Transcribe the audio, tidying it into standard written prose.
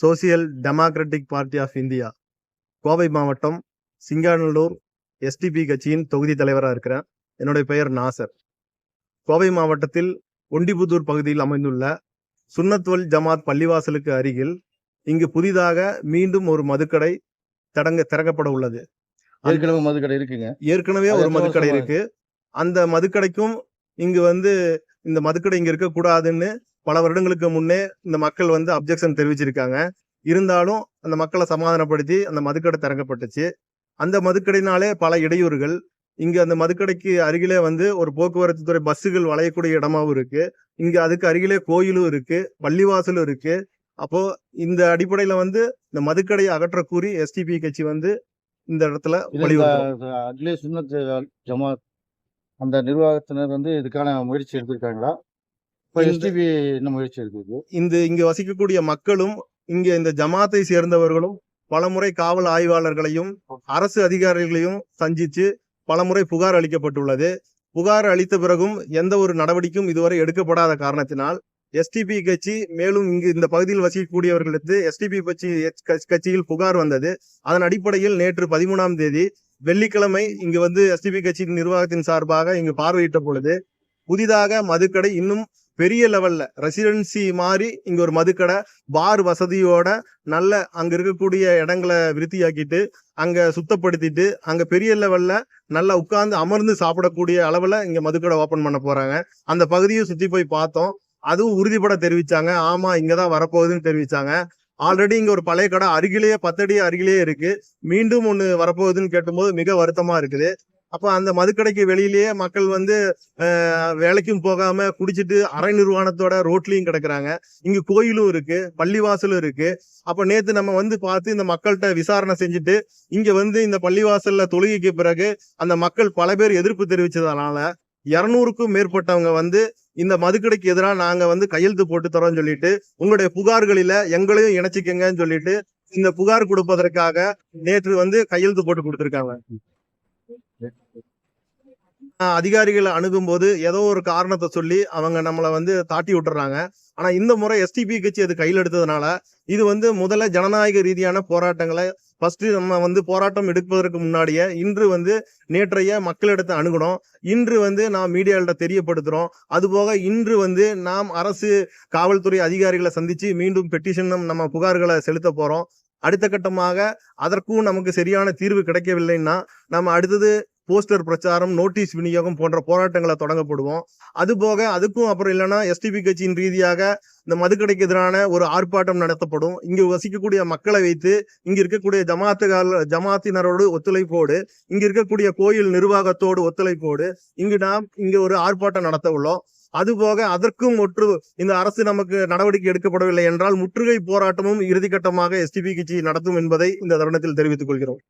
Social democratic party of India Kovai மாவட்டம் Singanallur SDP கட்சியின் தொகுதி தலைவராக இருக்கிறேன். என்னுடைய பெயர் நாசர். கோவை மாவட்டத்தில் ஒண்டிபுத்தூர் பகுதியில் அமைந்துள்ள சுன்னத்வல் ஜமாத் பள்ளிவாசலுக்கு அருகில் இங்கு புதிதாக மீண்டும் ஒரு மதுக்கடை திறக்கப்பட உள்ளது. ஏற்கனவே ஒரு மதுக்கடை இருக்கு. அந்த மதுக்கடைக்கும் இங்கு இந்த மதுக்கடை இங்க இருக்கக்கூடாதுன்னு பல வருடங்களுக்கு முன்னே இந்த மக்கள் அப்ஜெக்ஷன் தெரிவிச்சிருக்காங்க. இருந்தாலும் அந்த மக்களை சமாதானப்படுத்தி அந்த மதுக்கடை திறக்கப்பட்டுச்சு. அந்த மதுக்கடைனாலே பல இடையூறுகள். இங்க அந்த மதுக்கடைக்கு அருகிலே ஒரு போக்குவரத்து துறை பஸ்ஸுகள் வளையக்கூடிய இடமாவும் இருக்கு. இங்க அதுக்கு அருகிலே கோயிலும் இருக்கு, பள்ளிவாசலும் இருக்கு. அப்போ இந்த அடிப்படையில இந்த மதுக்கடையை அகற்ற கூறி எஸ்டிபி கட்சி இந்த இடத்துல ஜமாத் அந்த நிர்வாகத்தினர் இதுக்கான முயற்சி எடுத்திருக்காங்களா? இங்க வசிக்கக்கூடிய மக்களும் இங்க இந்த ஜமாத்தை சேர்ந்தவர்களும் பலமுறை காவல் ஆய்வாளர்களையும் அரசு அதிகாரிகளையும் சந்திச்சு பலமுறை புகார் அளிக்கப்பட்டுள்ளது. புகார் அளித்த பிறகும் எந்த ஒரு நடவடிக்கையும் இதுவரை எடுக்கப்படாத காரணத்தினால் எஸ்டிபி கட்சி மேலும் இங்கு இந்த பகுதியில் வசிக்கக்கூடியவர்களுக்கு எஸ்டிபி கட்சியில் புகார் வந்தது. அதன் அடிப்படையில் நேற்று 13ஆம் தேதி வெள்ளிக்கிழமை இங்கு எஸ்டிபி கட்சியின் நிர்வாகத்தின் சார்பாக இங்கு பார்வையிட்ட பொழுது புதிதாக மதுக்கடை இன்னும் பெரிய லெவல்ல ரெசிடென்சி மாதிரி இங்க ஒரு மதுக்கடை பார் வசதியோட நல்ல அங்க இருக்கக்கூடிய இடங்களை விருத்தியாக்கிட்டு அங்க சுத்தப்படுத்திட்டு அங்க பெரிய லெவல்ல நல்லா உட்கார்ந்து அமர்ந்து சாப்பிடக்கூடிய அளவுல இங்க மதுக்கடை ஓபன் பண்ண போறாங்க. அந்த பகுதியை சுத்தி போய் பார்த்தோம். அதுவும் உறுதிப்பட தெரிவிச்சாங்க. ஆமா, இங்கதான் வரப்போகுதுன்னு தெரிவிச்சாங்க. ஆல்ரெடி இங்க ஒரு பழைய கடை அருகிலேயே 10 அடி அருகிலேயே இருக்கு. மீண்டும் ஒண்ணு வரப்போகுதுன்னு கேட்டும்போது மிக வருத்தமா இருக்குது. அப்ப அந்த மதுக்கடைக்கு வெளியிலேயே மக்கள் வேலைக்கும் போகாம குடிச்சிட்டு அரை நிர்வாணத்தோட ரோட்லயும் கிடக்குறாங்க. இங்க கோயிலும் இருக்கு, பள்ளிவாசலும் இருக்கு. அப்ப நேத்து நம்ம பார்த்து இந்த மக்கள்கிட்ட விசாரணை செஞ்சுட்டு இங்க இந்த பள்ளிவாசல்ல தொழுகைக்கு பிறகு அந்த மக்கள் பல பேர் எதிர்ப்பு தெரிவிச்சதுனால 200க்கும் மேற்பட்டவங்க இந்த மதுக்கடைக்கு எதிராக நாங்க கையெழுத்து போட்டு தரோம்னு சொல்லிட்டு உங்களுடைய புகார்களில எங்களையும் இணைச்சிக்கங்கன்னு சொல்லிட்டு இந்த புகார் கொடுப்பதற்காக நேற்று கையெழுத்து போட்டு கொடுத்திருக்காங்க. அதிகாரிகளை அணுகும் போது ஏதோ ஒரு காரணத்தை சொல்லி அவங்க நம்மளை தாட்டி விட்டுறாங்க. ஆனா இந்த முறை எஸ்டிபி கட்சி அது கையில் எடுத்ததுனால இது முதல்ல ஜனநாயக ரீதியான போராட்டங்களை ஃபர்ஸ்ட் நம்ம போராட்டம் எடுப்பதற்கு முன்னாடியே இன்று நேற்றைய மக்களிடத்தை அணுகணும். இன்று நாம் மீடியாவிட தெரியப்படுத்துறோம். அதுபோக இன்று நாம் அரசு காவல்துறை அதிகாரிகளை சந்திச்சு மீண்டும் பெட்டிஷன் நம்ம புகார்களை செலுத்த போறோம். அடுத்த கட்டமாக அதற்கும் நமக்கு சரியான தீர்வு கிடைக்கவில்லைன்னா நம்ம அடுத்தது போஸ்டர் பிரச்சாரம், நோட்டீஸ் விநியோகம் போன்ற போராட்டங்களை தொடங்கப்படுவோம். அதுபோக அதுக்கும் அப்புறம் இல்லைன்னா எஸ்டிபி கட்சியின் ரீதியாக இந்த மதுக்கடைக்கு எதிரான ஒரு ஆர்ப்பாட்டம் நடத்தப்படும். இங்கு வசிக்கக்கூடிய மக்களை வைத்து இங்க இருக்கக்கூடிய ஜமாத்தினரோடு ஒத்துழைப்போடு இங்க இருக்கக்கூடிய கோயில் நிர்வாகத்தோடு ஒத்துழைப்போடு இங்கு ஒரு ஆர்ப்பாட்டம் நடத்த உள்ளோம். அதுபோக அதற்கும் இந்த அரசு நமக்கு நடவடிக்கை எடுக்கப்படவில்லை என்றால் முற்றுகை போராட்டமும் இறுதிக்கட்டமாக எஸ்டிபி கட்சி நடத்தும் என்பதை இந்த தருணத்தில் தெரிவித்துக் கொள்கிறோம்.